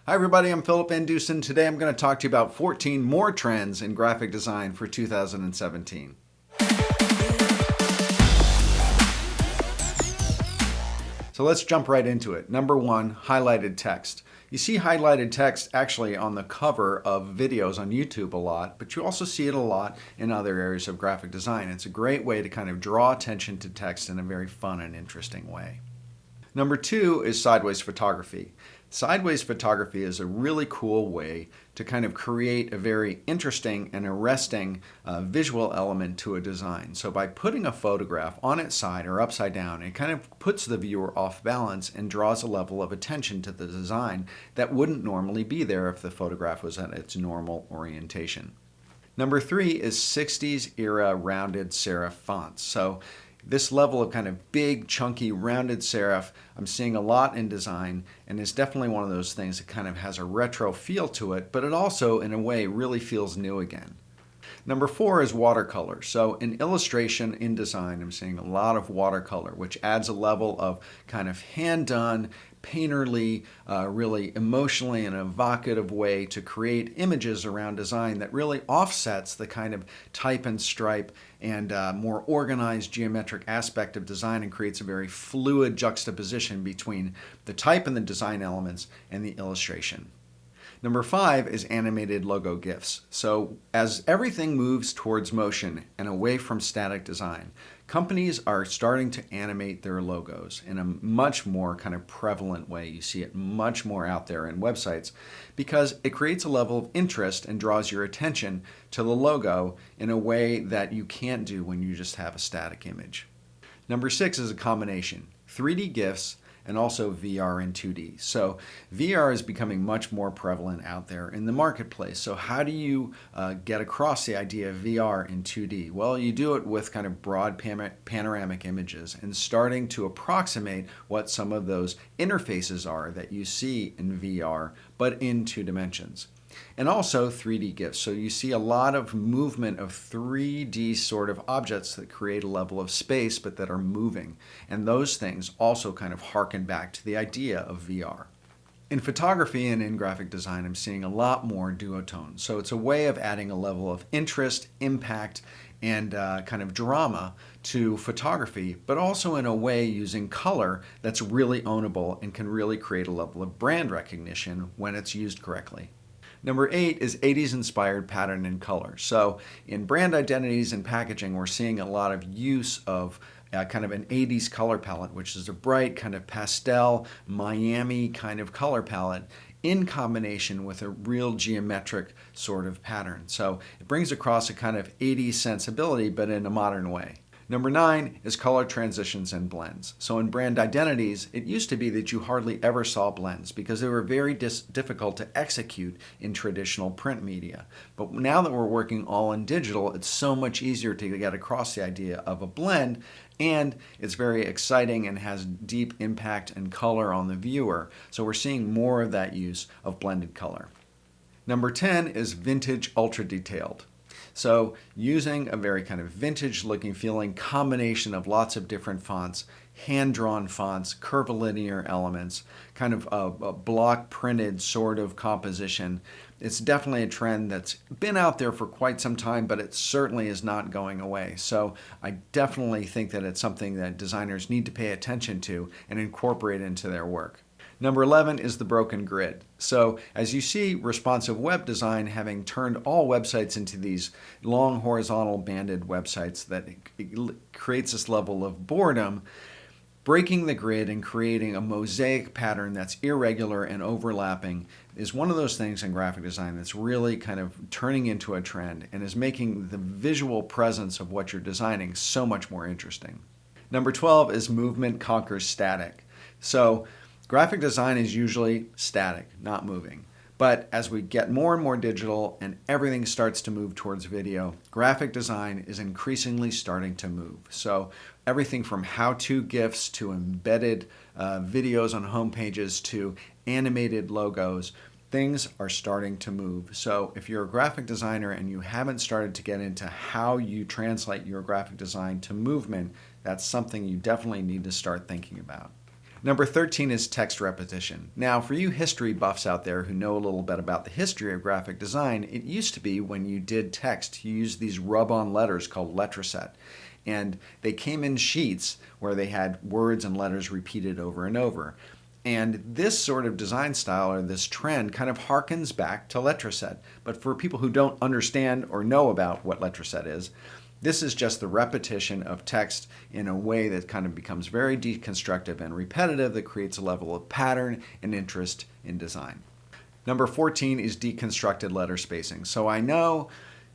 Hi everybody, I'm VanDusen. Today I'm going to talk to you about 14 more trends in graphic design for 2017. So let's jump right into it. Number one, highlighted text. You see highlighted text actually on the cover of videos on YouTube a lot, but you also see it a lot in other areas of graphic design. It's a great way to kind of draw attention to text in a very fun and interesting way. Number two is sideways photography. Sideways photography is a really cool way to kind of create a very interesting and arresting visual element to a design. So by putting a photograph on its side or upside down, it kind of puts the viewer off balance and draws a level of attention to the design that wouldn't normally be there if the photograph was at its normal orientation. Number three is 60s era rounded serif fonts. So this level of kind of big, chunky, rounded serif I'm seeing a lot in design, and it's definitely one of those things that kind of has a retro feel to it, but it also, in a way, really feels new again. Number four is watercolor. So in illustration, in design, I'm seeing a lot of watercolor, which adds a level of kind of hand-done, painterly, really emotionally and evocative way to create images around design that really offsets the kind of type and stripe and more organized geometric aspect of design and creates a very fluid juxtaposition between the type and the design elements and the illustration. Number five is animated logo gifs. So as everything moves towards motion and away from static design, companies are starting to animate their logos in a much more kind of prevalent way. You see it much more out there in websites because it creates a level of interest and draws your attention to the logo in a way that you can't do when you just have a static image. Number six is a combination, 3D GIFs and also VR and 2D. So VR is becoming much more prevalent out there in the marketplace. So how do you get across the idea of VR in 2D? Well, you do it with kind of broad panoramic images and starting to approximate what some of those interfaces are that you see in VR, but in 2 dimensions. And also 3D GIFs. So you see a lot of movement of 3D sort of objects that create a level of space but that are moving. And those things also kind of harken back to the idea of VR. In photography and in graphic design, I'm seeing a lot more duotones. So it's a way of adding a level of interest, impact, and kind of drama to photography, but also in a way using color that's really ownable and can really create a level of brand recognition when it's used correctly. Number 8 is 80s inspired pattern and color. So in brand identities and packaging, we're seeing a lot of use of kind of an 80s color palette, which is a bright kind of pastel, Miami kind of color palette in combination with a real geometric sort of pattern. So it brings across a kind of 80s sensibility, but in a modern way. Number 9 is color transitions and blends. So in brand identities, it used to be that you hardly ever saw blends because they were very difficult to execute in traditional print media. But now that we're working all in digital, it's so much easier to get across the idea of a blend, and it's very exciting and has deep impact and color on the viewer. So we're seeing more of that use of blended color. Number 10 is vintage ultra detailed. So using a very kind of vintage looking feeling combination of lots of different fonts, hand-drawn fonts, curvilinear elements, kind of a block printed sort of composition. It's definitely a trend that's been out there for quite some time, but it certainly is not going away. So I definitely think that it's something that designers need to pay attention to and incorporate into their work. Number 11 is the broken grid. So as you see responsive web design having turned all websites into these long horizontal banded websites that creates this level of boredom, breaking the grid and creating a mosaic pattern that's irregular and overlapping is one of those things in graphic design that's really kind of turning into a trend and is making the visual presence of what you're designing so much more interesting. Number 12 is movement conquers static. So graphic design is usually static, not moving. But as we get more and more digital and everything starts to move towards video, graphic design is increasingly starting to move. So everything from how-to GIFs to embedded videos on homepages to animated logos, things are starting to move. So if you're a graphic designer and you haven't started to get into how you translate your graphic design to movement, that's something you definitely need to start thinking about. Number 13 is text repetition. Now, for you history buffs out there who know a little bit about the history of graphic design, it used to be when you did text, you used these rub-on letters called letraset. And they came in sheets where they had words and letters repeated over and over. And this sort of design style or this trend kind of harkens back to letraset. But for people who don't understand or know about what letraset is, this is just the repetition of text in a way that kind of becomes very deconstructive and repetitive that creates a level of pattern and interest in design. Number 14 is deconstructed letter spacing. So I know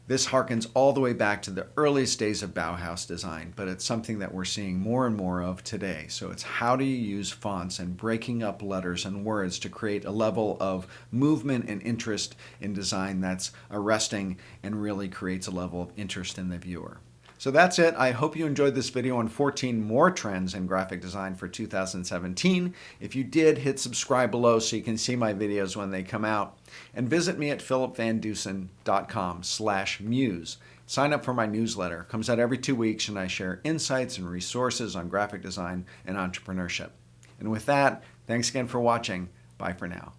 this harkens all the way back to the earliest days of Bauhaus design, but it's something that we're seeing more and more of today. So it's how do you use fonts and breaking up letters and words to create a level of movement and interest in design that's arresting and really creates a level of interest in the viewer. So that's it. I hope you enjoyed this video on 14 more trends in graphic design for 2017. If you did, hit subscribe below so you can see my videos when they come out. And visit me at philipvandusen.com/muse. Sign up for my newsletter. It comes out every 2 weeks and I share insights and resources on graphic design and entrepreneurship. And with that, thanks again for watching. Bye for now.